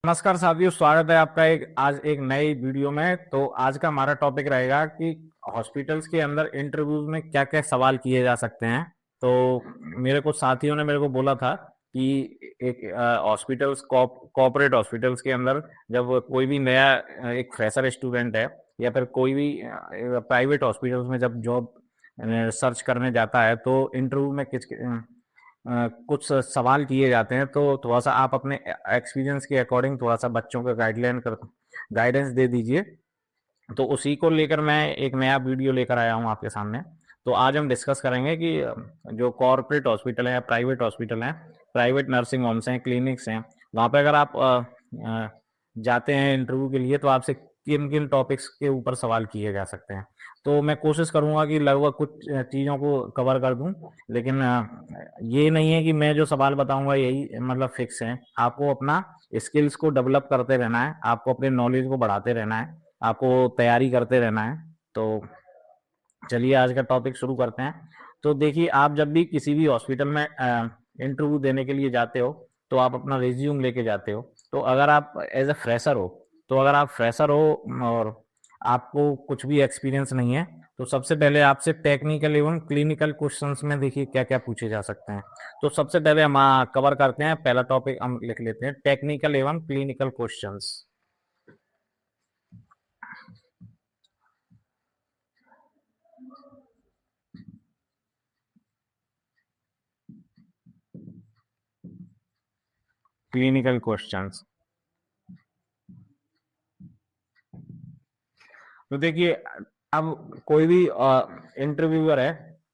नमस्कार साथियों, स्वागत है आपका आज एक नई वीडियो में। तो आज का हमारा टॉपिक रहेगा कि हॉस्पिटल्स के अंदर इंटरव्यूज में क्या क्या सवाल किए जा सकते हैं। तो मेरे कुछ साथियों ने मेरे को बोला था कि एक हॉस्पिटल्स कॉर्पोरेट हॉस्पिटल्स के अंदर जब कोई भी नया एक फ्रेशर स्टूडेंट है या फिर कोई भी प्राइवेट हॉस्पिटल्स में जब जॉब सर्च करने जाता है तो इंटरव्यू में कुछ सवाल किए जाते हैं। तो थोड़ा सा आप अपने एक्सपीरियंस के अकॉर्डिंग थोड़ा सा बच्चों को गाइडेंस दे दीजिए। तो उसी को लेकर मैं एक नया वीडियो लेकर आया हूँ आपके सामने। तो आज हम डिस्कस करेंगे कि जो कॉर्पोरेट हॉस्पिटल है या प्राइवेट हॉस्पिटल है, प्राइवेट नर्सिंग होम्स हैं, क्लिनिक्स हैं, वहाँ पे अगर आप जाते हैं इंटरव्यू के लिए तो आपसे किन किन टॉपिक्स के ऊपर सवाल किए जा सकते हैं। तो मैं कोशिश करूंगा कि लगभग कुछ चीज़ों को कवर कर दूं, लेकिन ये नहीं है कि मैं जो सवाल बताऊंगा यही मतलब फिक्स है। आपको अपना स्किल्स को डेवलप करते रहना है, आपको अपने नॉलेज को बढ़ाते रहना है, आपको तैयारी करते रहना है। तो चलिए आज का टॉपिक शुरू करते हैं। तो देखिए, आप जब भी किसी भी हॉस्पिटल में इंटरव्यू देने के लिए जाते हो तो आप अपना रिज्यूम लेके जाते हो। तो अगर आप एज ए फ्रेशर हो, तो अगर आप फ्रेशर हो और आपको कुछ भी एक्सपीरियंस नहीं है, तो सबसे पहले आपसे टेक्निकल एवं क्लिनिकल क्वेश्चंस में देखिए क्या क्या पूछे जा सकते हैं। तो सबसे पहले हम कवर करते हैं, पहला टॉपिक हम लिख लेते हैं, टेक्निकल एवं क्लिनिकल क्वेश्चंस। क्लिनिकल क्वेश्चंस, तो देखिए, अब कोई भी इंटरव्यूअर है,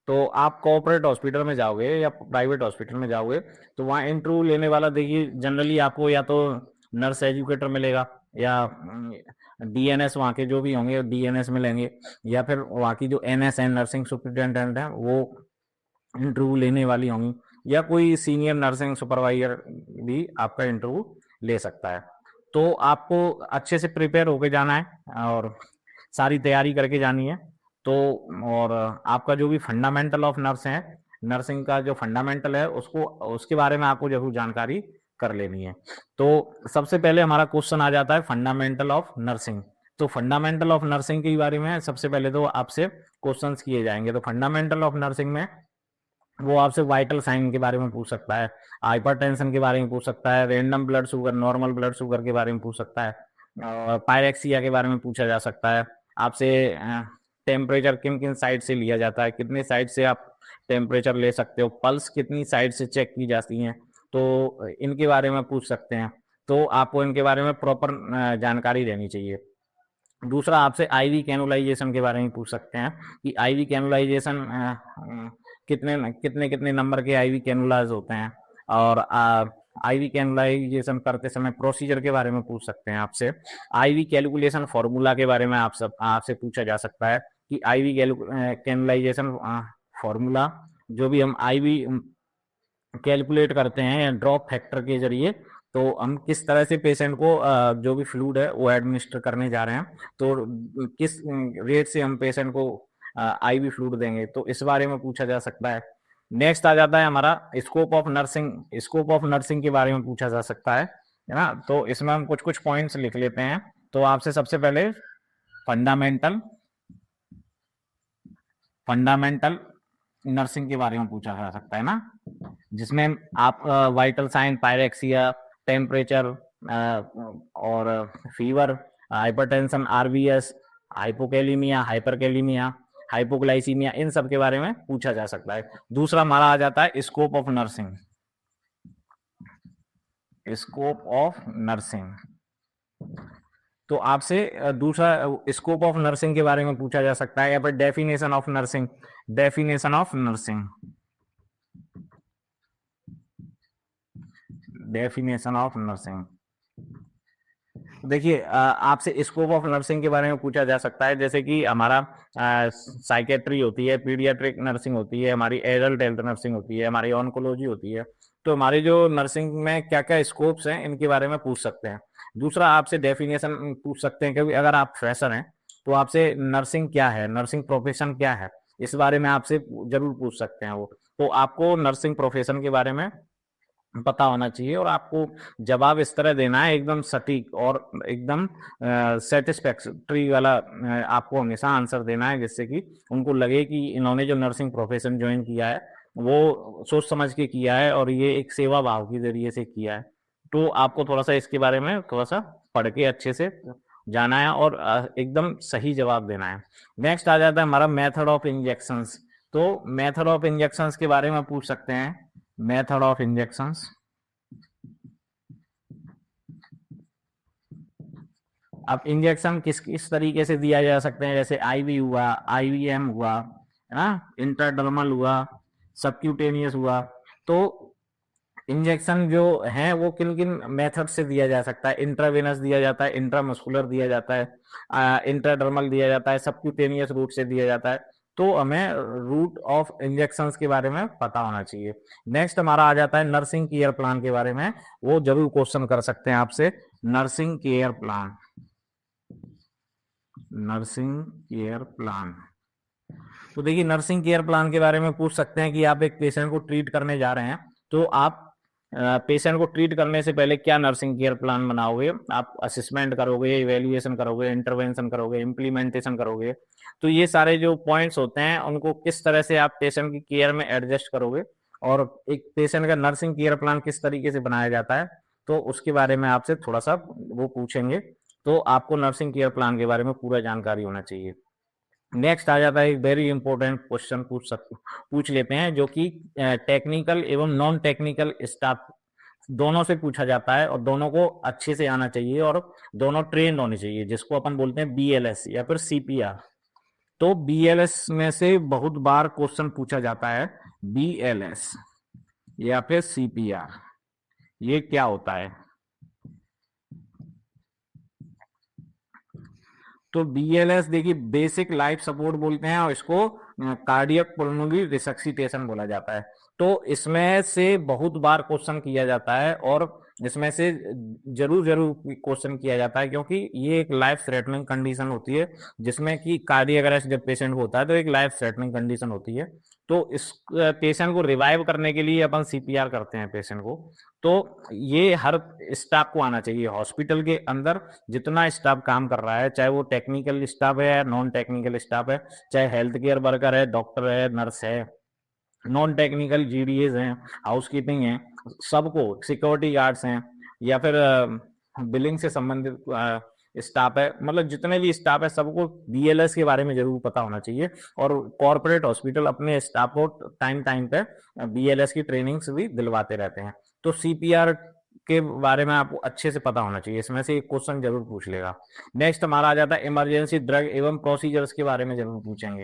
तो आप कॉर्पोरेट हॉस्पिटल में जाओगे या प्राइवेट हॉस्पिटल में जाओगे तो वहाँ इंटरव्यू लेने वाला देखिए जनरली आपको या तो नर्स एजुकेटर मिलेगा या डीएनएस, वहाँ के जो भी होंगे डीएनएस मिलेंगे, या फिर वहाँ की जो एनएस है, नर्सिंग सुपरिटेंडेंट है, वो इंटरव्यू लेने वाली होंगी, या कोई सीनियर नर्सिंग सुपरवाइजर भी आपका इंटरव्यू ले सकता है। तो आपको अच्छे से प्रिपेयर होके जाना है और सारी तैयारी करके जानी है। तो और आपका जो भी फंडामेंटल ऑफ नर्स है, नर्सिंग का जो फंडामेंटल है उसको उसके बारे में आपको जरूर जानकारी कर लेनी है। तो सबसे पहले हमारा क्वेश्चन आ जाता है फंडामेंटल ऑफ नर्सिंग। तो फंडामेंटल ऑफ नर्सिंग के बारे में सबसे पहले तो आपसे क्वेश्चंस किए जाएंगे। तो फंडामेंटल ऑफ नर्सिंग में वो आपसे वाइटल साइन के बारे में पूछ सकता है, हाइपरटेंशन के बारे में पूछ सकता है, random blood sugar, normal blood sugar के बारे में पूछ सकता है, और पायरेक्सिया के बारे में पूछा जा सकता है आपसे। टेम्परेचर किन किन साइड से लिया जाता है, कितने साइड से आप टेम्परेचर ले सकते हो, पल्स कितनी साइड से चेक की जाती हैं, तो इनके बारे में पूछ सकते हैं। तो आपको इनके बारे में प्रॉपर जानकारी रहनी चाहिए। दूसरा, आपसे आईवी कैनुलाइजेशन के बारे में पूछ सकते हैं कि आईवी कैनुलाइजेशन कितने कितने कितने नंबर के आईवी कैनुलाज होते हैं, और आईवी कैनुलाइजेशन करते समय प्रोसीजर के बारे में पूछ सकते हैं आपसे। आईवी कैलकुलेशन फॉर्मूला के बारे में आपसे पूछा जा सकता है कि आईवी कैनुलाइजेशन फॉर्मूला, जो भी हम आईवी कैलकुलेट करते हैं ड्रॉप फैक्टर के जरिए, तो हम किस तरह से पेशेंट को जो भी फ्लूइड है वो एडमिनिस्टर करने जा रहे हैं, तो किस रेट से हम पेशेंट को आईवी फ्लूइड देंगे, तो इस बारे में पूछा जा सकता है। नेक्स्ट आ जाता है हमारा scope of nursing. Scope of nursing के बारे में पूछा जा सकता है ना। तो इसमें हम कुछ कुछ पॉइंट्स लिख लेते हैं। तो आपसे सबसे पहले फंडामेंटल फंडामेंटल नर्सिंग के बारे में पूछा जा सकता है ना, जिसमें आप वाइटल साइन, पायरेक्सिया, टेम्परेचर और fever, hypertension, RBS, hypokalemia, hyperkalemia, hypoglycemia, इन सब के बारे में पूछा जा सकता है। दूसरा हमारा आ जाता है scope of nursing. Scope of nursing, तो आपसे दूसरा स्कोप ऑफ नर्सिंग के बारे में पूछा जा सकता है, या फिर definition of nursing. Definition of nursing, definition of nursing. देखिए, आपसे स्कोप ऑफ नर्सिंग के बारे में पूछा जा सकता है, जैसे कि हमारा साइकेट्री होती है, पीडियाट्रिक नर्सिंग होती है, हमारी एडल्ट हेल्थ नर्सिंग होती है, हमारी ऑन्कोलॉजी होती है। तो हमारी जो नर्सिंग में क्या क्या स्कोप्स हैं इनके बारे में पूछ सकते हैं। दूसरा, आपसे डेफिनेशन पूछ सकते हैं, क्योंकि अगर आप फ्रेशर हैं तो आपसे नर्सिंग क्या है, नर्सिंग प्रोफेशन क्या है, इस बारे में आपसे जरूर पूछ सकते हैं वो। तो आपको नर्सिंग प्रोफेशन के बारे में पता होना चाहिए, और आपको जवाब इस तरह देना है एकदम सटीक और एकदम सेटिस्फैक्टरी वाला, आपको हमेशा आंसर देना है, जिससे कि उनको लगे कि इन्होंने जो नर्सिंग प्रोफेशन ज्वाइन किया है वो सोच समझ के किया है और ये एक सेवा भाव के जरिए से किया है। तो आपको थोड़ा सा इसके बारे में थोड़ा सा पढ़ के अच्छे से जाना है और एकदम सही जवाब देना है। नेक्स्ट आ जाता है हमारा मेथड ऑफ इंजेक्शंस। तो मेथड ऑफ इंजेक्शंस के बारे में पूछ सकते हैं। मेथड ऑफ इंजेक्शंस, अब इंजेक्शन किस किस तरीके से दिया जा सकते हैं, जैसे आईवी हुआ, आईवीएम हुआ, है ना, इंट्राडर्मल हुआ, सबक्यूटेनियस हुआ। तो इंजेक्शन जो है वो किन किन मेथड से दिया जा सकता है, इंट्रावेनस दिया जाता है, इंट्रामस्कुलर दिया जाता है, इंट्राडर्मल दिया जाता है, सबक्यूटेनियस रूट से दिया जाता है। तो हमें रूट ऑफ इंजेक्शंस के बारे में पता होना चाहिए। नेक्स्ट हमारा आ जाता है नर्सिंग केयर प्लान के बारे में, वो जरूर क्वेश्चन कर सकते हैं आपसे। Nursing care plan, nursing care plan. तो देखिए नर्सिंग केयर प्लान के बारे में पूछ सकते हैं कि आप एक पेशेंट को ट्रीट करने जा रहे हैं, तो आप पेशेंट को ट्रीट करने से पहले क्या नर्सिंग केयर प्लान बनाओगे। आप असेसमेंट करोगे, इवेल्युएशन करोगे, इंटरवेंशन करोगे, इम्प्लीमेंटेशन करोगे। तो ये सारे जो पॉइंट्स होते हैं उनको किस तरह से आप पेशेंट की केयर में एडजस्ट करोगे, और एक पेशेंट का नर्सिंग केयर प्लान किस तरीके से बनाया जाता है, तो उसके बारे में आपसे थोड़ा सा वो पूछेंगे। तो आपको नर्सिंग केयर प्लान के बारे में पूरा जानकारी होना चाहिए। नेक्स्ट आ जाता है एक वेरी इंपॉर्टेंट क्वेश्चन पूछ लेते हैं, जो कि टेक्निकल एवं नॉन टेक्निकल स्टाफ दोनों से पूछा जाता है, और दोनों को अच्छे से आना चाहिए और दोनों ट्रेंड होने चाहिए, जिसको अपन बोलते हैं बीएलएस या फिर सीपीआर। तो बीएलएस में से बहुत बार क्वेश्चन पूछा जाता है, बीएलएस या फिर सीपीआर ये क्या होता है। तो बीएलएस देखिए बेसिक लाइफ सपोर्ट बोलते हैं, और इसको कार्डियक पुल्मोनरी रिसक्सिटेशन बोला जाता है। तो इसमें से बहुत बार क्वेश्चन किया जाता है, और इसमें से जरूर जरूर क्वेश्चन किया जाता है, क्योंकि ये एक लाइफ थ्रेटनिंग कंडीशन होती है, जिसमें कि कार्डियक अरेस्ट जब पेशेंट को होता है तो एक लाइफ थ्रेटनिंग कंडीशन होती है। तो इस पेशेंट को रिवाइव करने के लिए अपन सीपीआर करते हैं पेशेंट को। तो ये हर स्टाफ को आना चाहिए। हॉस्पिटल के अंदर जितना स्टाफ काम कर रहा है, चाहे वो टेक्निकल स्टाफ है या नॉन टेक्निकल स्टाफ है, चाहे हेल्थ केयर वर्कर है, डॉक्टर है, नर्स है, नॉन टेक्निकल जीडीएस हैं, हाउसकीपिंग है, सबको, सिक्योरिटी गार्ड्स हैं, या फिर बिलिंग से संबंधित स्टाफ है, मतलब जितने भी स्टाफ है सबको बीएलएस के बारे में जरूर पता होना चाहिए। और कॉर्पोरेट हॉस्पिटल अपने स्टाफ को टाइम टाइम पे बीएलएस की ट्रेनिंग्स भी दिलवाते रहते हैं। तो सीपीआर के बारे में आपको अच्छे से पता होना चाहिए, इसमें से एक क्वेश्चन जरूर पूछ लेगा। नेक्स्ट हमारा आ जाता है इमरजेंसी ड्रग एवं प्रोसीजर्स के बारे में जरूर पूछेंगे,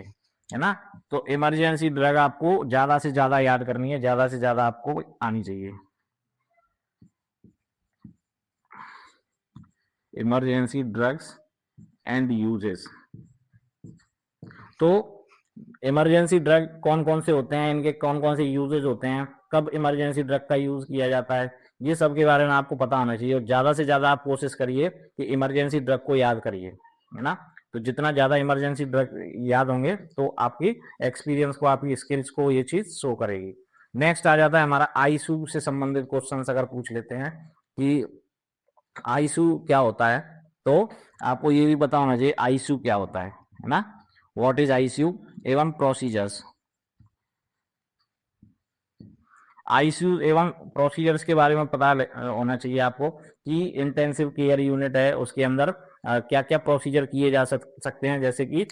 है ना। तो इमरजेंसी ड्रग आपको ज्यादा से ज्यादा याद करनी है, ज्यादा से ज्यादा आपको आनी चाहिए। Emergency drugs and uses. तो इमरजेंसी ड्रग कौन कौन से होते हैं, इनके कौन कौन से यूजेज होते हैं, कब इमरजेंसी ड्रग का यूज किया जाता है, ये सब के बारे में आपको पता होना चाहिए। और ज्यादा से ज्यादा आप कोशिश करिए कि इमरजेंसी ड्रग को याद करिए, है ना। तो जितना ज्यादा इमरजेंसी ड्रग याद होंगे तो आपकी एक्सपीरियंस को, आपकी स्किल्स को ये चीज शो करेगी। नेक्स्ट आ जाता है हमारा आईसीयू से संबंधित क्वेश्चन अगर पूछ लेते हैं कि आईसीयू क्या होता है, तो आपको ये भी पता होना चाहिए आईसीयू क्या होता है ना। व्हाट इज आईसीयू एवं प्रोसीजर्स। आईसीयू एवं प्रोसीजर्स के बारे में पता होना चाहिए आपको कि इंटेंसिव केयर यूनिट है, उसके अंदर क्या क्या प्रोसीजर किए जा सकते हैं, जैसे कि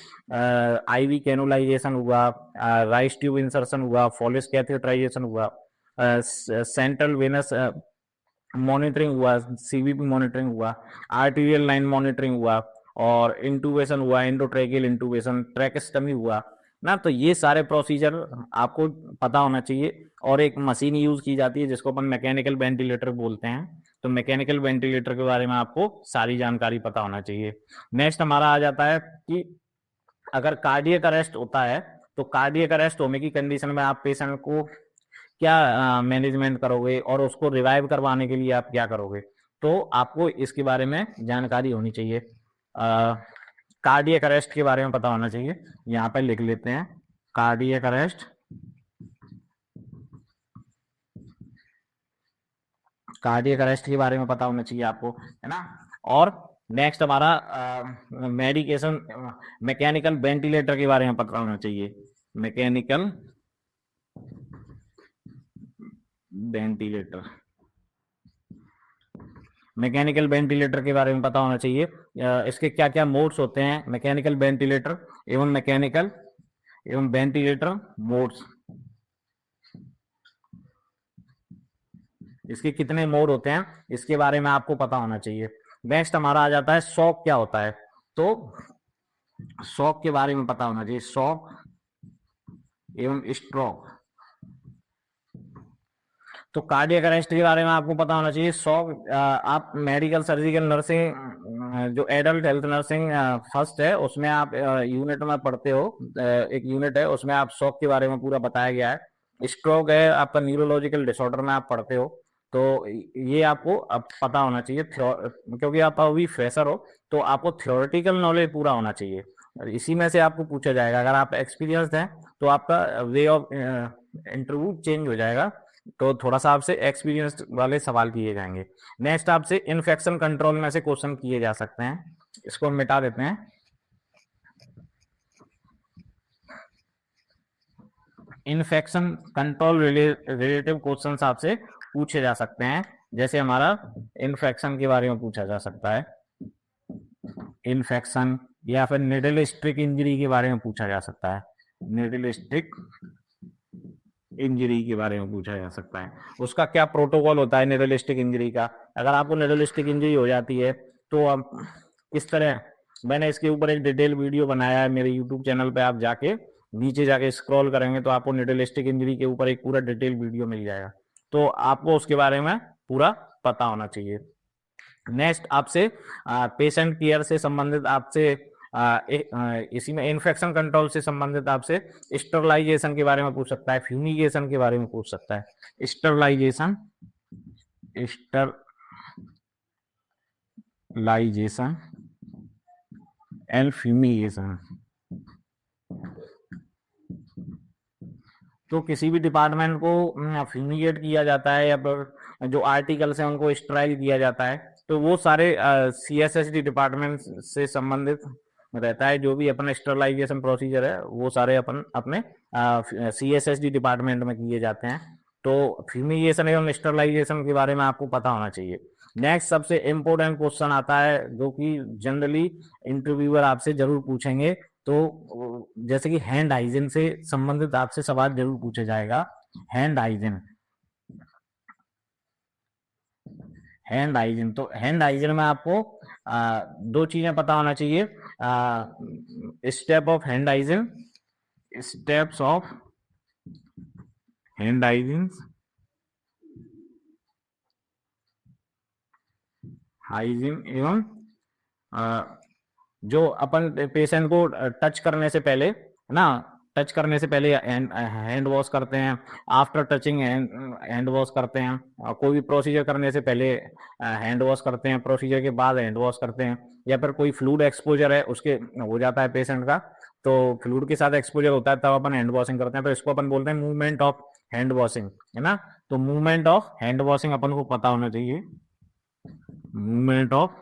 आईवी कैनुलाइजेशन हुआ, राइस ट्यूब इंसर्शन हुआ, फॉलिस कैथेटराइजेशन हुआ, सेंट्रल वेनस मॉनिटरिंग हुआ, सीवीपी मॉनिटरिंग हुआ, आर्टीरियल लाइन मॉनिटरिंग हुआ, और इंटूबेशन हुआ, एंडोट्रेकियल इंटूबेशन, ट्रैकेस्टमी हुआ ना। तो ये सारे प्रोसीजर आपको पता होना चाहिए। और एक मशीन यूज की जाती है जिसको अपन मैकेनिकल वेंटिलेटर बोलते हैं, तो मैकेनिकल वेंटिलेटर के बारे में आपको सारी जानकारी पता होना चाहिए। नेक्स्ट हमारा आ जाता है कि अगर कार्डियक अरेस्ट होता है, तो कार्डियक अरेस्ट होने की कंडीशन में आप पेशेंट को क्या मैनेजमेंट करोगे, और उसको रिवाइव करवाने के लिए आप क्या करोगे। तो आपको इसके बारे में जानकारी होनी चाहिए। कार्डियक अरेस्ट के बारे में पता होना चाहिए। यहाँ पे लिख लेते हैं कार्डियक अरेस्ट कार्डियक अरेस्ट के बारे में पता होना चाहिए आपको, है ना। और नेक्स्ट हमारा मेडिकेशन, मैकेनिकल वेंटिलेटर के बारे में पता होना चाहिए। मैकेनिकल वेंटिलेटर, मैकेनिकल वेंटिलेटर के बारे में पता होना चाहिए। इसके क्या क्या मोड्स होते हैं, मैकेनिकल वेंटिलेटर एवं वेंटिलेटर मोड्स, इसके कितने मोड होते हैं इसके बारे में आपको पता होना चाहिए। नेक्स्ट हमारा आ जाता है शॉक क्या होता है, तो शॉक के बारे में पता होना चाहिए, शॉक एवं स्ट्रोक। तो कार्डियक अरेस्ट के बारे में आपको पता होना चाहिए। शॉक, आप मेडिकल सर्जिकल नर्सिंग जो एडल्ट हेल्थ नर्सिंग फर्स्ट है उसमें आप यूनिट में पढ़ते हो, एक यूनिट है उसमें आप शॉक के बारे में पूरा बताया गया है। स्ट्रोक है आपका न्यूरोलॉजिकल डिसऑर्डर में आप पढ़ते हो, तो ये आपको अब पता होना चाहिए, क्योंकि आप अभी फ्रेशर हो तो आपको थ्योरेटिकल नॉलेज पूरा होना चाहिए। इसी में से आपको पूछा जाएगा। अगर आप एक्सपीरियंस्ड हैं तो आपका वे ऑफ इंटरव्यू चेंज हो जाएगा, तो थोड़ा सा आपसे एक्सपीरियंस वाले सवाल किए जाएंगे। नेक्स्ट आपसे इन्फेक्शन कंट्रोल में से क्वेश्चन किए जा सकते हैं, इसको हम मिटा देते हैं। इन्फेक्शन कंट्रोल रिलेटिव क्वेश्चंस आपसे पूछे जा सकते हैं, जैसे हमारा इन्फेक्शन के बारे में पूछा जा सकता है, इन्फेक्शन, या फिर निडल स्टिक इंजरी के बारे में पूछा जा सकता है, निडल स्टिक इंजरी के बारे में पूछा जा सकता है। उसका क्या प्रोटोकॉल होता है निडल स्टिक इंजरी का। अगर आपको निडल स्टिक इंजरी हो जाती है तो आप किस तरह, मैंने इसके ऊपर एक डिटेल वीडियो बनाया है मेरे यूट्यूब चैनल पे, आप जाके नीचे जाके स्क्रॉल करेंगे तो आपको निडल स्टिक इंजरी के ऊपर एक पूरा डिटेल वीडियो मिल जाएगा, तो आपको उसके बारे में पूरा पता होना चाहिए। नेक्स्ट आपसे पेशेंट केयर से संबंधित आपसे इसी में इन्फेक्शन कंट्रोल से संबंधित आपसे स्टरलाइजेशन के बारे में पूछ सकता है, फ्यूमिगेशन के बारे में पूछ सकता है। स्टरलाइजेशन एंड फ्यूमिगेशन, तो किसी भी डिपार्टमेंट को फ्यूमिगेट किया जाता है या फिर जो आर्टिकल्स हैं उनको स्टराइल किया जाता है, तो वो सारे CSSD डिपार्टमेंट से संबंधित रहता है। जो भी अपना स्टरलाइजेशन प्रोसीजर है वो सारे अपन अपने CSSD डिपार्टमेंट में किए जाते हैं। तो फ्यूमिगेशन एवं स्टरलाइजेशन के बारे में आपको पता होना चाहिए। नेक्स्ट सबसे इम्पोर्टेंट क्वेश्चन आता है जो कि जनरली इंटरव्यूअर आपसे जरूर पूछेंगे, तो जैसे कि हैंड हाइजीन से संबंधित आपसे सवाल जरूर पूछा जाएगा। हैंड हाइजीन, तो हैंड हाइजीन में आपको दो चीजें पता होना चाहिए, step of hand hygiene, steps of hand hygiene एवं जो अपन पेशेंट को टच करने से पहले, है ना, टच करने से पहले हैंड वॉश करते हैं, आफ्टर टचिंग हैंड वॉश करते हैं, कोई भी प्रोसीजर करने से पहले हैंड वॉश करते हैं, प्रोसीजर के बाद हैंड वॉश करते हैं, या फिर कोई फ्लूइड एक्सपोजर है उसके हो जाता है पेशेंट का, तो फ्लूइड के साथ एक्सपोजर होता है तब अपन हैंड वॉशिंग करते हैं, तो इसको अपन बोलते हैं मूवमेंट ऑफ हैंड वॉशिंग, है ना। तो मूवमेंट ऑफ हैंड वॉशिंग अपन को पता होना चाहिए, movement of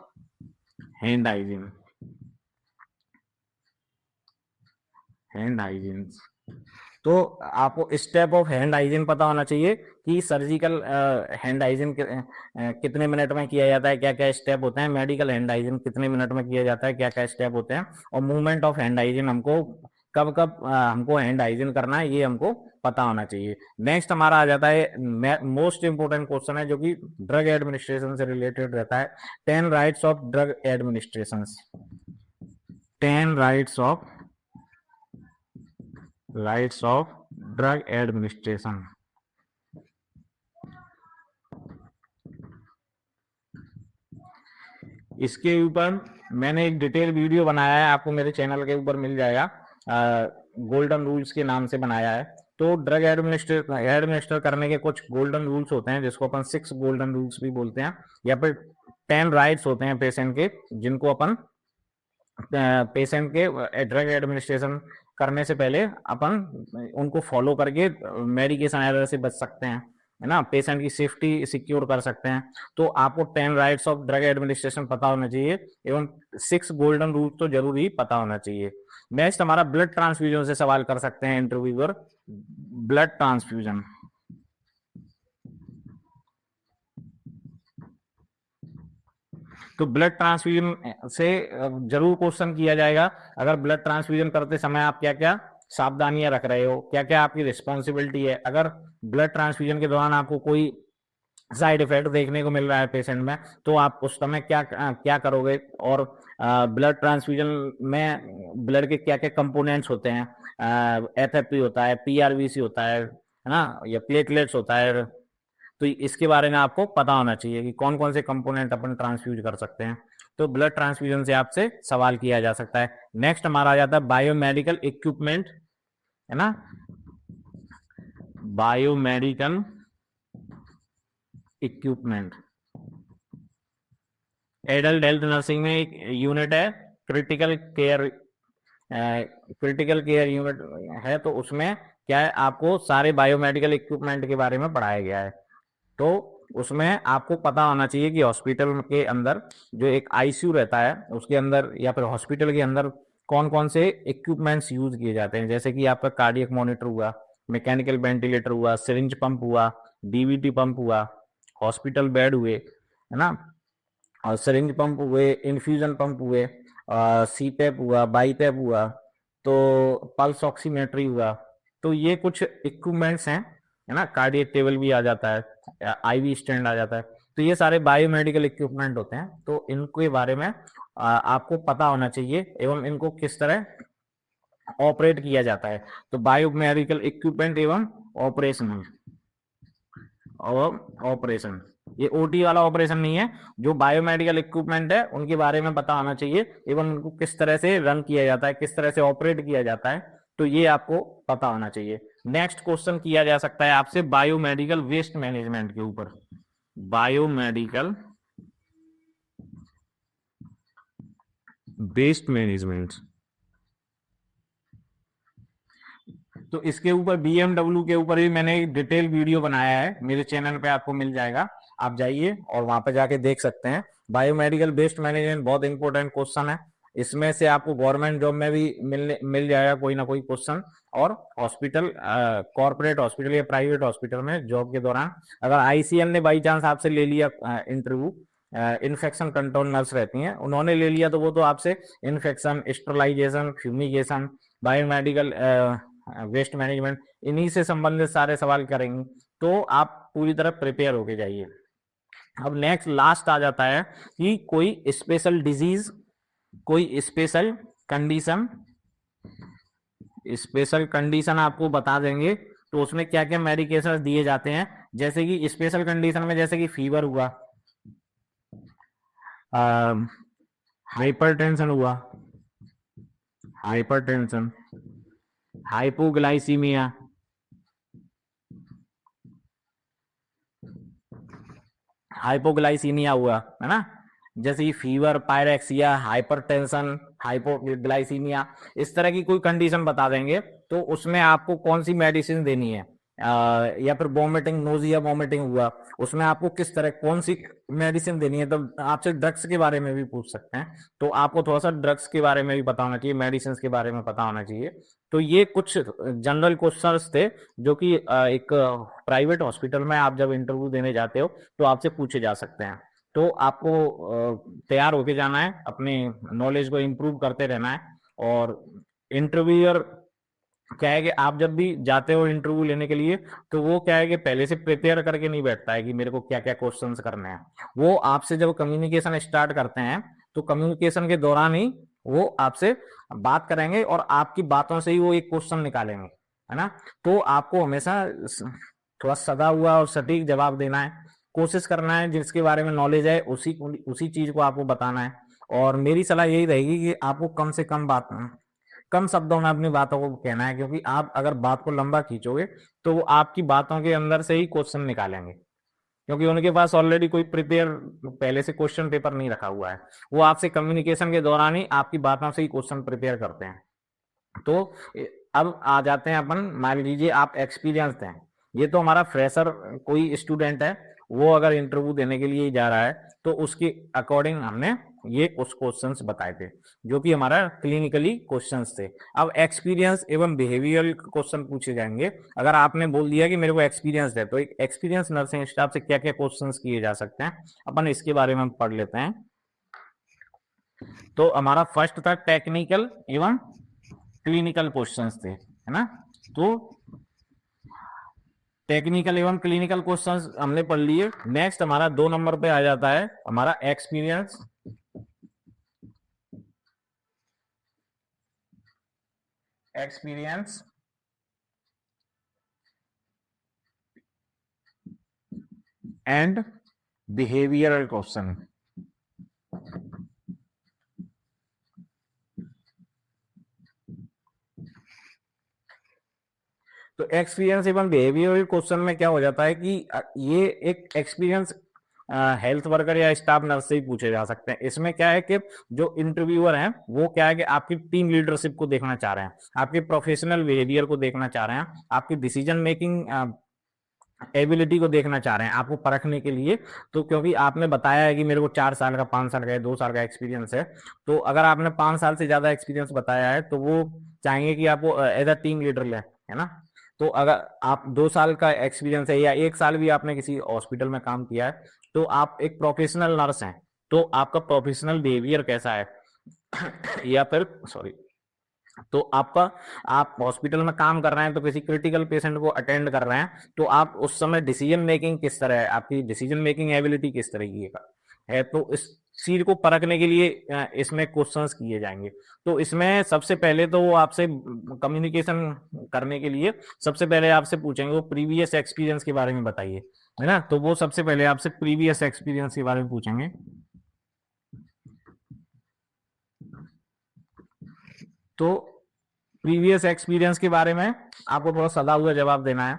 hand hygiene, hand hygiene. तो आपको स्टेप ऑफ हैंड हाइजीन पता होना चाहिए कि सर्जिकल हैंड हाइजीन कितने मिनट में किया जाता है, क्या क्या स्टेप होते हैं, मेडिकल हैंड हाइजीन कितने मिनट में किया जाता है, क्या क्या स्टेप होते हैं, और मूवमेंट ऑफ हैंड हाइजीन हमको कब कब हमको हैंड हाइजीन करना है ये हमको पता होना चाहिए। नेक्स्ट हमारा आ जाता है मोस्ट इंपोर्टेंट क्वेश्चन है जो कि ड्रग एडमिनिस्ट्रेशन से रिलेटेड रहता है, 10 rights of drug administration, 10 rights of drug administration. इसके ऊपर मैंने एक डिटेल वीडियो बनाया है, आपको मेरे चैनल के ऊपर मिल जाएगा, गोल्डन रूल्स के नाम से बनाया है। तो ड्रग एडमिनिस्टर करने के कुछ गोल्डन रूल्स होते हैं जिसको अपन 6 गोल्डन रूल्स भी बोलते हैं, या फिर 10 राइट्स होते हैं पेशेंट के, जिनको अपन पेशेंट के ड्रग एडमिनिस्ट्रेशन करने से पहले अपन उनको फॉलो करके मेडिकेशन एरर से बच सकते हैं। है ना, पेशेंट की सेफ्टी सिक्योर कर सकते हैं। तो आपको 10 राइट्स ऑफ ड्रग एडमिनिस्ट्रेशन पता होना चाहिए एवं 6 गोल्डन रूल तो जरूर ही पता होना चाहिए। नेक्स्ट हमारा ब्लड ट्रांसफ्यूजन से सवाल कर सकते हैं इंटरव्यूअर। ब्लड ट्रांसफ्यूजन, तो ब्लड ट्रांसफ्यूजन से जरूर क्वेश्चन किया जाएगा। अगर ब्लड ट्रांसफ्यूजन करते समय आप क्या क्या सावधानियां रख रहे हो, क्या क्या आपकी रिस्पॉन्सिबिलिटी है। अगर ब्लड ट्रांसफ्यूजन के दौरान आपको कोई साइड इफेक्ट देखने को मिल रहा है पेशेंट में, तो आप उस समय क्या क्या करोगे। और ब्लड ट्रांसफ्यूजन में ब्लड के क्या क्या कंपोनेंट्स होते हैं, एफएफपी होता है, पीआरबीसी होता है ना, या प्लेटलेट्स होता है। तो इसके बारे में आपको पता होना चाहिए कि कौन कौन से कंपोनेंट अपन ट्रांसफ्यूज कर सकते हैं। तो ब्लड ट्रांसफ्यूजन से आपसे सवाल किया जा सकता है। नेक्स्ट हमारा आ जाता है बायोमेडिकल इक्विपमेंट, है ना, biomedical equipment. Adult health nursing में एक यूनिट है critical care, critical care unit है। तो उसमें क्या है, आपको सारे बायोमेडिकल इक्विपमेंट के बारे में पढ़ाया गया है। तो उसमें आपको पता होना चाहिए कि हॉस्पिटल के अंदर जो एक आईसीयू रहता है उसके अंदर या फिर हॉस्पिटल के अंदर कौन कौन से इक्विपमेंट्स यूज किए जाते हैं। जैसे कि आपका कार्डियक मॉनिटर हुआ, मैकेनिकल वेंटिलेटर हुआ, सिरिंज पंप हुआ, डीवीटी पंप हुआ, हॉस्पिटल बेड हुए, है ना, और सिरिंज पंप हुए, इन्फ्यूजन पंप हुए, सीपेप हुआ, बाईपेप हुआ, तो पल्स ऑक्सीमेट्री हुआ। तो ये कुछ इक्विपमेंट्स हैं, है ना, कार्डियक टेबल भी आ जाता है, आईवी स्टैंड आ जाता है। तो ये सारे बायोमेडिकल इक्विपमेंट होते हैं। तो इनके बारे में आपको पता होना चाहिए एवं इनको किस तरह ऑपरेट किया जाता है। तो बायोमेडिकल इक्विपमेंट एवं ऑपरेशन, और ऑपरेशन, ये ओटी वाला ऑपरेशन नहीं है। जो बायोमेडिकल इक्विपमेंट है उनके बारे में पता होना चाहिए एवं उनको किस तरह से रन किया जाता है, किस तरह से ऑपरेट किया जाता है, तो ये आपको पता होना चाहिए। नेक्स्ट क्वेश्चन किया जा सकता है आपसे बायोमेडिकल वेस्ट मैनेजमेंट के ऊपर। बायोमेडिकल वेस्ट मैनेजमेंट, तो इसके ऊपर बीएमडब्ल्यू के ऊपर भी मैंने एक डिटेल वीडियो बनाया है, मेरे चैनल पे आपको मिल जाएगा, आप जाइए और वहां पे जाके देख सकते हैं। बायोमेडिकल वेस्ट मैनेजमेंट बहुत इंपॉर्टेंट क्वेश्चन है। इसमें से आपको गवर्नमेंट जॉब में भी मिल जाएगा कोई ना कोई क्वेश्चन, और हॉस्पिटल, कॉर्पोरेट हॉस्पिटल या प्राइवेट हॉस्पिटल में जॉब के दौरान अगर आईसीएल ने बाई चांस आपसे ले लिया इंटरव्यू, इन्फेक्शन कंट्रोल नर्स रहती हैं, उन्होंने ले लिया, तो वो तो आपसे infection, sterilization, fumigation, biomedical waste management, इन्हीं से संबंधित सारे सवाल करेंगे। तो आप पूरी तरह प्रिपेयर होके जाइए। अब नेक्स्ट लास्ट आ जाता है कि कोई स्पेशल डिजीज, कोई स्पेशल कंडीशन, स्पेशल कंडीशन आपको बता देंगे तो उसमें क्या क्या मेडिकेशन दिए जाते हैं। जैसे कि स्पेशल कंडीशन में जैसे कि फीवर हुआ, हाइपरटेंशन हुआ, हाइपरटेंशन, हाइपोग्लाइसीमिया, हाइपोग्लाइसीमिया हुआ, है ना, जैसे कि फीवर, पायरेक्सिया, हाइपरटेंशन, हाइपोग्लाइसीमिया, इस तरह की कोई कंडीशन बता देंगे तो उसमें आपको कौन सी मेडिसिन देनी है। या फिर वॉमिटिंग, नोजिया वॉमिटिंग हुआ, उसमें आपको किस तरह कौन सी मेडिसिन देनी है। तो आपसे ड्रग्स के बारे में भी पूछ सकते हैं, तो आपको थोड़ा सा ड्रग्स के बारे में भी पता होना चाहिए, मेडिसिन के बारे में पता होना चाहिए। तो ये कुछ जनरल क्वेश्चंस थे जो कि एक प्राइवेट हॉस्पिटल में आप जब इंटरव्यू देने जाते हो तो आपसे पूछे जा सकते हैं। तो आपको तैयार होके जाना है, अपने नॉलेज को इम्प्रूव करते रहना है। और इंटरव्यूअर क्या है कि आप जब भी जाते हो इंटरव्यू लेने के लिए, तो वो क्या है कि पहले से प्रिपेयर करके नहीं बैठता है कि मेरे को क्या क्या क्वेश्चंस करने हैं। वो आपसे जब कम्युनिकेशन स्टार्ट करते हैं तो कम्युनिकेशन के दौरान ही वो आपसे बात करेंगे और आपकी बातों से ही वो एक क्वेश्चन निकालेंगे, है ना। तो आपको हमेशा थोड़ा सदा हुआ और सटीक जवाब देना है, कोशिश करना है, जिसके बारे में नॉलेज है उसी चीज को आपको बताना है। और मेरी सलाह यही रहेगी कि आपको कम से कम शब्दों में अपनी बातों को कहना है, क्योंकि आप अगर बात को लंबा खींचोगे तो वो आपकी बातों के अंदर से ही क्वेश्चन निकालेंगे, क्योंकि उनके पास ऑलरेडी कोई प्रिपेयर पहले से क्वेश्चन पेपर नहीं रखा हुआ है। वो आपसे कम्युनिकेशन के दौरान ही आपकी बातों से ही क्वेश्चन प्रिपेयर करते हैं। तो अब आ जाते हैं अपन, मान लीजिए आप एक्सपीरियंस हैं, ये तो हमारा फ्रेशर कोई स्टूडेंट है, वो अगर इंटरव्यू देने के लिए जा रहा है तो उसके अकॉर्डिंग हमने ये कुछ क्वेश्चंस बताए थे जो कि हमारा क्लिनिकली क्वेश्चंस थे। अब एक्सपीरियंस एवं बिहेवियरल क्वेश्चन पूछे जाएंगे। अगर आपने बोल दिया कि मेरे को एक्सपीरियंस है तो एक एक्सपीरियंस नर्सिंग स्टाफ से क्या क्या क्वेश्चंस किए जा सकते हैं, अपन इसके बारे में पढ़ लेते हैं। तो हमारा फर्स्ट था टेक्निकल एवं क्लिनिकल क्वेश्चंस थे, है ना। तो टेक्निकल एवं क्लिनिकल क्वेश्चंस हमने पढ़ लिए। नेक्स्ट हमारा 2 नंबर पे आ जाता है हमारा एक्सपीरियंस एंड बिहेवियरल क्वेश्चन। तो एक्सपीरियंस एवं बिहेवियरल क्वेश्चन में क्या हो जाता है कि ये एक एक्सपीरियंस हेल्थ वर्कर या स्टाफ नर्स से ही पूछे जा सकते हैं। इसमें क्या है कि जो इंटरव्यूअर हैं वो क्या है कि आपकी टीम लीडरशिप को देखना चाह रहे हैं, आपके प्रोफेशनल बिहेवियर को देखना चाह रहे हैं, आपकी डिसीजन मेकिंग एबिलिटी को देखना चाह रहे हैं आपको परखने के लिए। तो क्योंकि आपने बताया है कि मेरे को 4 साल का, 5 साल का, 2 साल का एक्सपीरियंस है, तो अगर आपने 5 साल से ज्यादा एक्सपीरियंस बताया है तो वो चाहेंगे कि आपको एज अ टीम लीडर लें, है ना। तो अगर आप 2 साल का एक्सपीरियंस है या 1 साल भी आपने किसी हॉस्पिटल में काम किया है तो आप एक प्रोफेशनल नर्स हैं, तो आपका प्रोफेशनल बिहेवियर कैसा है या फिर सॉरी, तो आपका आप हॉस्पिटल में काम कर रहे हैं तो किसी क्रिटिकल पेशेंट को अटेंड कर रहे हैं तो आप उस समय डिसीजन मेकिंग किस तरह है, आपकी डिसीजन मेकिंग एबिलिटी किस तरह की है, तो इस चीज को परखने के लिए इसमें क्वेश्चंस किए जाएंगे। तो इसमें सबसे पहले तो वो आपसे कम्युनिकेशन करने के लिए सबसे पहले आपसे पूछेंगे वो प्रीवियस एक्सपीरियंस के बारे में बताइए, है ना। तो वो सबसे पहले आपसे प्रीवियस एक्सपीरियंस के बारे में पूछेंगे। तो प्रीवियस एक्सपीरियंस के बारे में आपको थोड़ा सदा हुआ जवाब देना है।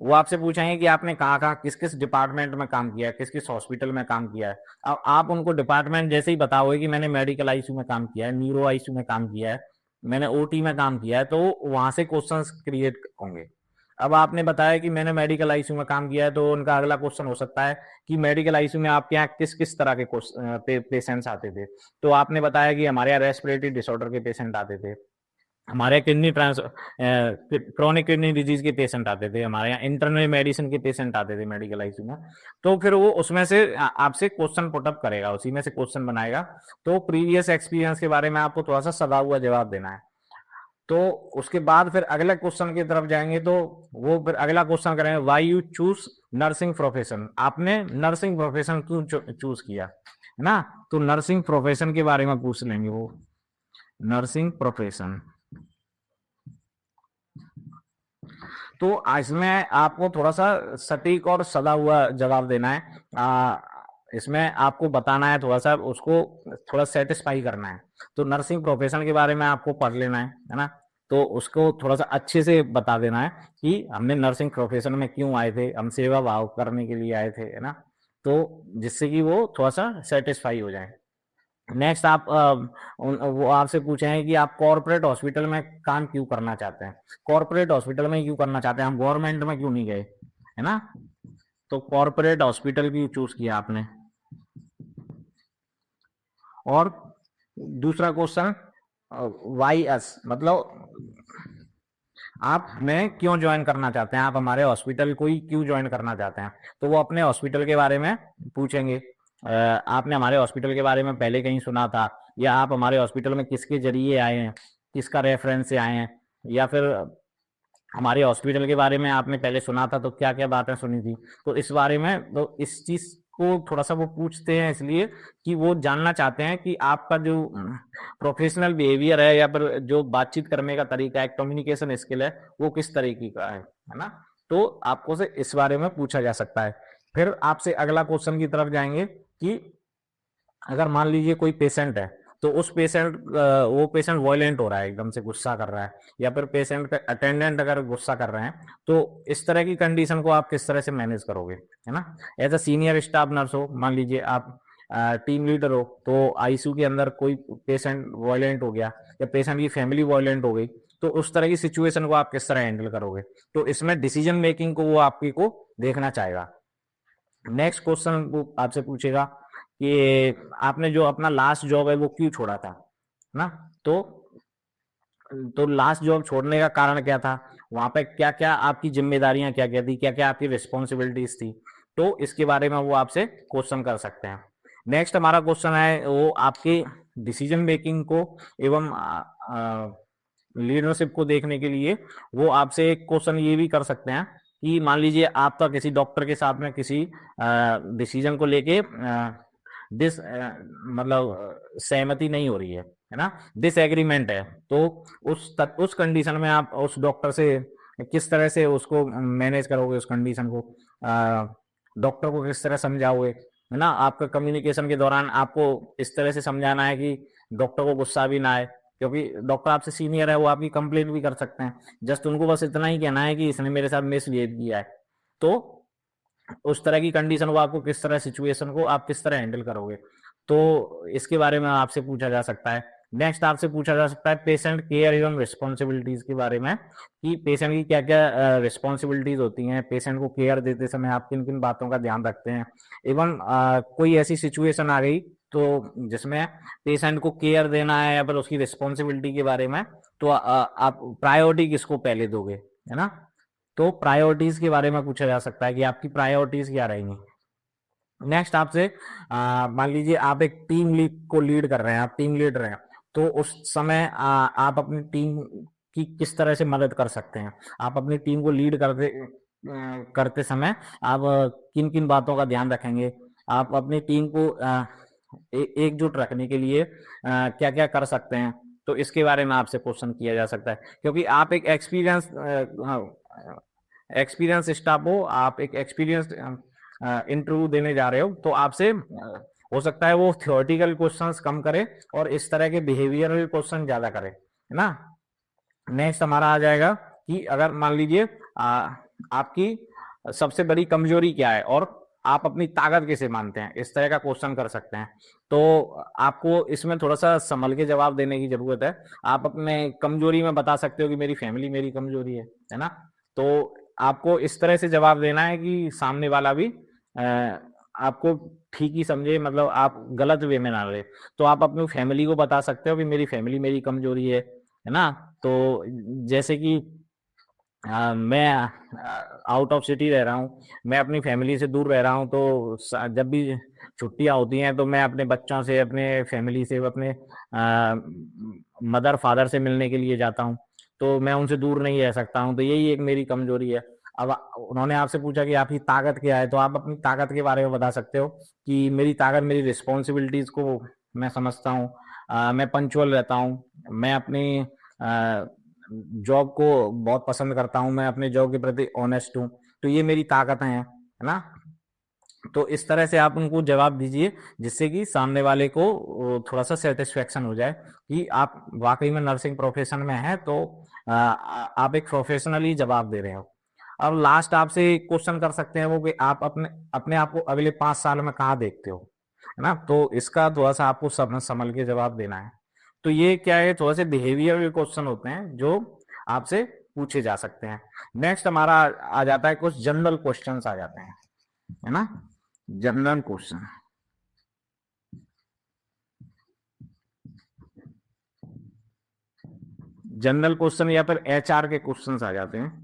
वो आपसे पूछेंगे कि आपने कहाँ कहाँ किस किस डिपार्टमेंट में काम किया है, किस किस हॉस्पिटल में काम किया है। अब आप उनको डिपार्टमेंट जैसे ही बताओगे कि मैंने मेडिकल आईसीयू में काम किया है, न्यूरो आईसीयू में काम किया है, मैंने ओटी में काम किया है, तो वहां से क्वेश्चंस क्रिएट होंगे। अब आपने बताया कि मैंने मेडिकल आईसीयू में काम किया है तो उनका अगला क्वेश्चन हो सकता है कि मेडिकल आईसीयू में आपके यहाँ किस किस तरह के पेशेंट्स आते थे। तो आपने बताया कि हमारे यहाँ रेस्पिरेटरी डिसऑर्डर के पेशेंट आते थे, हमारे kidney trans chronic kidney disease के पेशेंट आते थे, हमारे यहाँ इंटरनल मेडिसिन के पेशेंट आते थे मेडिकल आईसीयू में। तो फिर वो उसमें से आपसे क्वेश्चन पुटअप करेगा, उसी में से क्वेश्चन बनाएगा। तो प्रीवियस एक्सपीरियंस के बारे में आपको थोड़ा सा सदा हुआ जवाब देना है। तो उसके बाद फिर अगले क्वेश्चन की तरफ जाएंगे तो वो फिर अगला क्वेश्चन करेंगे why you choose nursing profession, आपने नर्सिंग प्रोफेशन क्यों चूज किया, है ना। तो नर्सिंग प्रोफेशन के बारे में पूछ लेंगे वो, नर्सिंग प्रोफेशन। तो इसमें आपको थोड़ा सा सटीक और सदा हुआ जवाब देना है। इसमें आपको बताना है, थोड़ा सा उसको थोड़ा सेटिस्फाई करना है। तो नर्सिंग प्रोफेशन के बारे में आपको पढ़ लेना है ना। तो उसको थोड़ा सा अच्छे से बता देना है कि हमने नर्सिंग प्रोफेशन में क्यों आए थे, हम सेवा भाव करने के लिए आए थे, है ना। तो जिससे कि वो थोड़ा सा सेटिस्फाई हो जाए। नेक्स्ट आप वो आपसे पूछे कि आप कॉर्पोरेट हॉस्पिटल में काम क्यों करना चाहते हैं, कॉर्पोरेट हॉस्पिटल में क्यों करना चाहते हैं, हम गवर्नमेंट में क्यों नहीं गए, है ना। तो कॉर्पोरेट हॉस्पिटल क्यों चूज किया आपने। और दूसरा क्वेश्चन वाई अस, मतलब आप हमें क्यों ज्वाइन करना चाहते हैं, आप हमारे हॉस्पिटल को ही क्यों ज्वाइन करना चाहते हैं। तो वो अपने हॉस्पिटल के बारे में पूछेंगे, आपने हमारे हॉस्पिटल के बारे में पहले कहीं सुना था, या आप हमारे हॉस्पिटल में किसके जरिए आए हैं, किसका रेफरेंस से आए हैं, या फिर हमारे हॉस्पिटल के बारे में आपने पहले सुना था तो क्या क्या बातें सुनी थी। तो इस बारे में तो इस चीज को थोड़ा सा वो पूछते हैं इसलिए कि वो जानना चाहते हैं कि आपका जो प्रोफेशनल बिहेवियर है या फिर जो बातचीत करने का तरीका है, कम्युनिकेशन स्किल है, वो किस तरीके का है ना। तो आपको से इस बारे में पूछा जा सकता है। फिर आपसे अगला क्वेश्चन की तरफ जाएंगे कि अगर मान लीजिए कोई पेशेंट है तो उस पेशेंट वो पेशेंट वॉयलेंट हो रहा है, एकदम से गुस्सा कर रहा है, या फिर पेशेंट का अटेंडेंट अगर गुस्सा कर रहे हैं, तो इस तरह की कंडीशन को आप किस तरह से मैनेज करोगे, है ना। As a senior staff nurse हो, मान लीजिए आप टीम लीडर हो, तो आईसीयू के अंदर कोई पेशेंट वायलेंट हो गया या पेशेंट की फैमिली वायलेंट हो गई, तो उस तरह की सिचुएशन को आप किस तरह हैंडल करोगे। तो इसमें डिसीजन मेकिंग को वो आपकी को देखना चाहेगा। नेक्स्ट क्वेश्चन वो आपसे पूछेगा कि आपने जो अपना लास्ट जॉब है वो क्यों छोड़ा था ना। तो लास्ट जॉब छोड़ने का कारण क्या था, वहां पे क्या क्या आपकी जिम्मेदारियां क्या क्या थी, क्या क्या आपकी रिस्पॉन्सिबिलिटीज थी, तो इसके बारे में वो आपसे क्वेश्चन कर सकते हैं। नेक्स्ट हमारा क्वेश्चन है वो आपके डिसीजन मेकिंग को एवं लीडरशिप को देखने के लिए वो आपसे एक क्वेश्चन ये भी कर सकते हैं कि मान लीजिए आपका किसी डॉक्टर के साथ में किसी डिसीजन को लेके मतलब सहमति नहीं हो रही है ना, डिसएग्रीमेंट है, तो उस कंडीशन में आप उस डॉक्टर से किस तरह से उसको मैनेज करोगे, उस कंडीशन को डॉक्टर को किस तरह समझाओगे, है ना। आपका कम्युनिकेशन के दौरान आपको इस तरह से समझाना है कि डॉक्टर को गुस्सा भी ना आए, क्योंकि डॉक्टर आपसे सीनियर है, वो आपकी कंप्लेंट भी कर सकते हैं। जस्ट उनको बस इतना ही कहना है कि इसने मेरे साथ मिसबिहेव किया है। तो उस तरह की कंडीशन को आपको किस तरह सिचुएशन को आप किस तरह हैंडल करोगे, तो इसके बारे में आपसे पूछा जा सकता है। नेक्स्ट आपसे पूछा जा सकता है पेशेंट केयर एवं रिस्पॉन्सिबिलिटीज के बारे में, कि पेशेंट की क्या क्या रिस्पॉन्सिबिलिटीज होती हैं, पेशेंट को केयर देते समय आप किन किन बातों का ध्यान रखते हैं, एवं कोई ऐसी सिचुएशन आ गई तो जिसमें पेशेंट को केयर देना है या फिर उसकी रिस्पॉन्सिबिलिटी के बारे में, तो आप प्रायोरिटी किसको पहले दोगे, है ना। तो प्रायोरिटीज के बारे में पूछा जा सकता है कि आपकी प्रायोरिटीज क्या रहेंगी। नेक्स्ट आपसे मान लीजिए आप एक टीम लीड को लीड कर रहे हैं, आप टीम लीडर हैं, तो उस समय आप अपनी टीम की किस तरह से मदद कर सकते हैं। आप अपनी टीम को लीड करते समय आप किन किन बातों का ध्यान रखेंगे, आप अपनी टीम को एकजुट रखने के लिए क्या क्या कर सकते हैं, तो इसके बारे में आपसे क्वेश्चन किया जा सकता है। क्योंकि आप एक एक्सपीरियंस स्टाफ हो, आप एक एक्सपीरियंस इंटरव्यू देने जा रहे हो, तो आपसे हो सकता है वो थियोरेटिकल क्वेश्चंस कम करे और इस तरह के बिहेवियरल क्वेश्चन ज्यादा करे, है ना। नेक्स्ट हमारा आ जाएगा कि अगर मान लीजिए आपकी सबसे बड़ी कमजोरी क्या है और आप अपनी ताकत कैसे मानते हैं, इस तरह का क्वेश्चन कर सकते हैं। तो आपको इसमें थोड़ा सा संभल के जवाब देने की जरूरत है। आप अपने कमजोरी में बता सकते हो कि मेरी फैमिली मेरी कमजोरी है ना। तो आपको इस तरह से जवाब देना है कि सामने वाला भी आपको ठीक ही समझे, मतलब आप गलत वे में ना रहे। तो आप अपनी फैमिली को बता सकते हो कि मेरी फैमिली मेरी कमजोरी है ना। तो जैसे कि मैं आउट ऑफ सिटी रह रहा हूँ, मैं अपनी फैमिली से दूर रह रहा हूँ, तो जब भी छुट्टियां होती हैं तो मैं अपने बच्चों से, अपने फैमिली से, अपने मदर फादर से मिलने के लिए जाता हूँ, तो मैं उनसे दूर नहीं रह सकता हूँ, तो यही एक मेरी कमजोरी है। अब उन्होंने आपसे पूछा कि आपकी ताकत क्या है, तो आप अपनी ताकत के बारे में बता सकते हो कि मेरी ताकत मेरी रिस्पॉन्सिबिलिटीज को मैं समझता हूँ, मैं पंचुअल रहता हूँ, मैं अपनी जॉब को बहुत पसंद करता हूँ, मैं अपने जॉब के प्रति ऑनेस्ट हूँ, तो ये मेरी ताकत है ना। तो इस तरह से आप उनको जवाब दीजिए जिससे कि सामने वाले को थोड़ा सा सेटिस्फेक्शन हो जाए कि आप वाकई में नर्सिंग प्रोफेशन में हैं, तो आप एक प्रोफेशनली जवाब दे रहे हो। अब लास्ट आपसे क्वेश्चन कर सकते हैं वो कि आप अपने अपने आप को अगले 5 साल में कहाँ देखते हो, है ना। तो इसका थोड़ा सा आपको संभल के जवाब देना है। तो ये क्या है, थोड़ा से बिहेवियर क्वेश्चन होते हैं जो आपसे पूछे जा सकते हैं। नेक्स्ट हमारा आ जाता है कुछ जनरल क्वेश्चंस आ जाते हैं, है ना। जनरल क्वेश्चन, जनरल क्वेश्चन या फिर एचआर के क्वेश्चंस आ जाते हैं।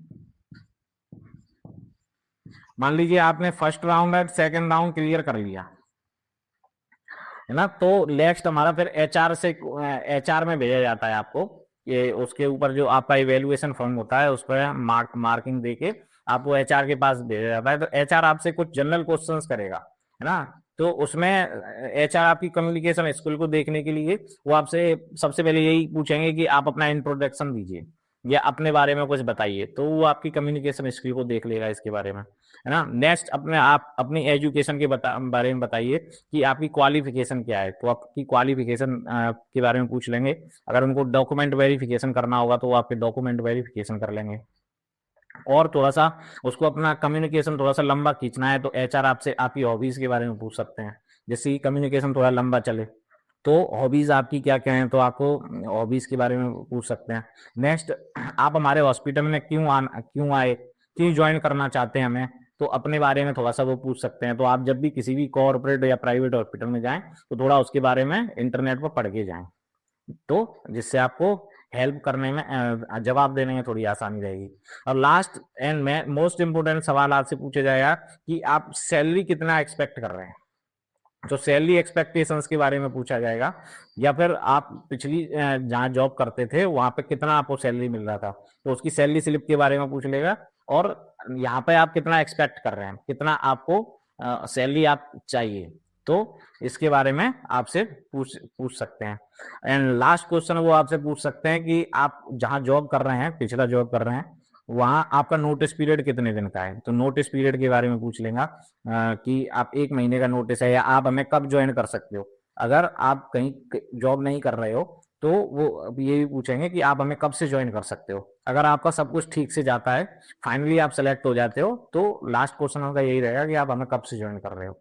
मान लीजिए आपने फर्स्ट राउंड और सेकंड राउंड क्लियर कर लिया, है ना, तो नेक्स्ट हमारा फिर एचआर से एचआर में भेजा जाता है आपको, ये उसके ऊपर जो आपका इवेल्युएशन फॉर्म होता है उस पर मार्किंग देके आपको एचआर के पास भेजा जाता है। तो एचआर आपसे कुछ जनरल क्वेश्चंस करेगा, है ना। तो उसमें एचआर आपकी कम्युनिकेशन स्किल को देखने के लिए वो आपसे सबसे पहले यही पूछेंगे कि आप अपना इंट्रोडक्शन दीजिए या अपने बारे में कुछ बताइए, तो वो आपकी कम्युनिकेशन स्किल को देख लेगा इसके बारे में, है ना। नेक्स्ट आप अपनी एजुकेशन के बारे में बताइए कि आपकी क्वालिफिकेशन क्या है, तो आपकी क्वालिफिकेशन के बारे में पूछ लेंगे। अगर उनको डॉक्यूमेंट वेरिफिकेशन करना होगा तो वो आपके डॉक्यूमेंट वेरिफिकेशन कर लेंगे। और थोड़ा सा उसको अपना कम्युनिकेशन थोड़ा सा लंबा खींचना है तो एचआर आपसे आपकी हॉबीज के बारे में पूछ सकते हैं, जिससे कि कम्युनिकेशन थोड़ा लंबा चले। तो हॉबीज आपकी क्या क्या हैं, तो आपको हॉबीज के बारे में पूछ सकते हैं। नेक्स्ट, आप हमारे हॉस्पिटल में क्यों आए, क्यों ज्वाइन करना चाहते हैं हमें, तो अपने बारे में थोड़ा सा वो पूछ सकते हैं। तो आप जब भी किसी भी कॉर्पोरेट या प्राइवेट हॉस्पिटल में जाएं तो थोड़ा उसके बारे में इंटरनेट पर पढ़ के जाएं, तो जिससे आपको हेल्प करने में, जवाब देने में थोड़ी आसानी रहेगी। और लास्ट एंड मोस्ट इंपोर्टेंट सवाल आपसे पूछा जाएगा कि आप सैलरी कितना एक्सपेक्ट कर रहे हैं। तो सैलरी एक्सपेक्टेशंस के बारे में पूछा जाएगा, या फिर आप पिछली जहाँ जॉब करते थे वहां पे कितना आपको सैलरी मिल रहा था, तो उसकी सैलरी स्लिप के बारे में पूछ लेगा। और यहाँ पे आप कितना एक्सपेक्ट कर रहे हैं, कितना आपको सैलरी आप चाहिए, तो इसके बारे में आपसे पूछ सकते हैं। एंड लास्ट क्वेश्चन वो आपसे पूछ सकते हैं कि आप जहाँ जॉब कर रहे हैं, पिछला जॉब कर रहे हैं, वहां आपका नोटिस पीरियड कितने दिन का है। तो नोटिस पीरियड के बारे में पूछ लेगा कि आप 1 महीने का नोटिस है, या आप हमें कब ज्वाइन कर सकते हो। अगर आप कहीं जॉब नहीं कर रहे हो तो वो ये भी पूछेंगे कि आप हमें कब से ज्वाइन कर सकते हो। अगर आपका सब कुछ ठीक से जाता है, फाइनली आप सेलेक्ट हो जाते हो, तो लास्ट क्वेश्चन उनका यही रहेगा कि आप हमें कब से ज्वाइन कर रहे हो।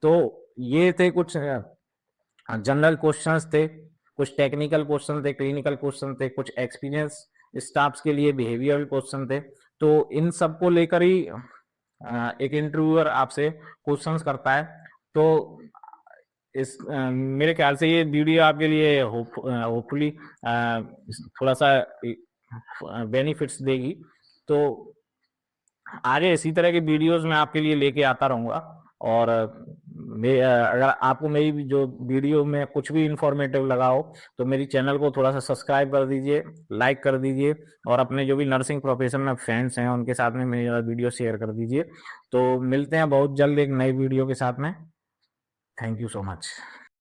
तो ये थे कुछ जनरल क्वेश्चंस थे, कुछ टेक्निकल क्वेश्चन थे, क्लिनिकल क्वेश्चन थे, कुछ एक्सपीरियंस स्टाफ्स के लिए बिहेवियरल क्वेश्चन थे। तो इन सब को लेकर ही एक इंटरव्यूअर आपसे क्वेश्चंस करता है। तो मेरे ख्याल से ये वीडियो आपके लिए होपफुली थोड़ा सा बेनिफिट्स देगी। तो आगे इसी तरह के वीडियोस मैं आपके लिए लेके आता रहूंगा। और अगर आपको मेरी जो वीडियो में कुछ भी इंफॉर्मेटिव लगा हो तो मेरी चैनल को थोड़ा सा सब्सक्राइब कर दीजिए, लाइक कर दीजिए, और अपने जो भी नर्सिंग प्रोफेशन में फ्रेंड्स हैं उनके साथ में मेरा वीडियो शेयर कर दीजिए। तो मिलते हैं बहुत जल्द एक नई वीडियो के साथ में। Thank you so much.